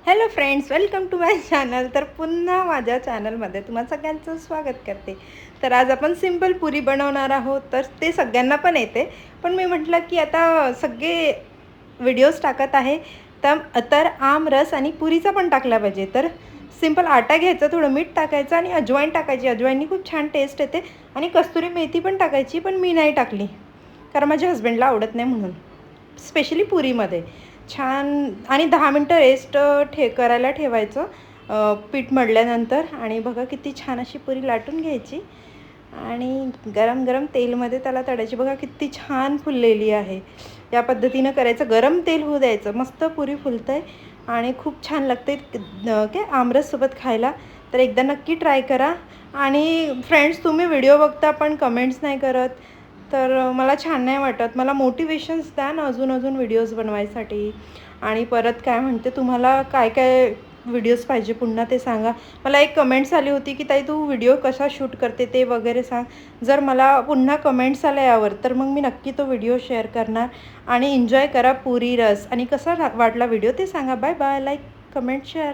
Hello friends, welcome to my channel. तर पुन्हा माझ्या चॅनलमध्ये तुम्हा सगळ्यांचं स्वागत करते. तर आज आपण सिंपल पुरी बनवणार आहोत. तर ते सगळ्यांना पण येते, पण मी म्हटलं की आता सगळे व्हिडिओज टाकत आहे तर आम रस आणि पुरीचा पण टाकला पाहिजे. तर सिंपल आटा घ्यायचा, थोडं मीठ टाकायचं आणि अजवाईन टाकायची. अजवाईननी खूप छान टेस्ट येते आणि कस्तुरी मेथी पण टाकायची, पण मी नाही टाकली कारण माझ्या हस्बंडला आवडत नाही म्हणून. स्पेशली पुरीमध्ये छान. आणि 10 मिनटं रेस्ट करायला ठेवायचं पीठ मळल्यानंतर. आणि बघा किती छान अशी पुरी लाटून घ्यायची आणि गरम गरम तेलमध्ये त्याला तळायची. बघा किती छान फुललेली आहे. या पद्धतीनं करायचं, गरम तेल होऊ द्यायचं. मस्त पुरी फुलतं आहे आणि खूप छान लागते काय आमरससोबत खायला. तर एकदा नक्की ट्राय करा. आणि फ्रेंड्स, तुम्ही व्हिडिओ बघता पण कमेंट्स नाही करत, तर मला छान नाही वाटत. मला मोटिवेशन्स द्या ना अजून अजून व्हिडिओज बनवायसाठी. आणि परत काय म्हणते, तुम्हाला काय काय व्हिडिओज पाहिजे पुन्हा ते सांगा. मला एक कमेंट्स आली होती की ताई तू व्हिडिओ कसा शूट करते ते वगैरे सांग. जर मला पुन्हा कमेंट्स आल्या यावर तर मग मी नक्की तो व्हिडिओ शेअर करणार. आणि एन्जॉय करा पुरी रस. आणि कसा वाटला व्हिडिओ ते सांगा. Bye bye. Like, comment, share.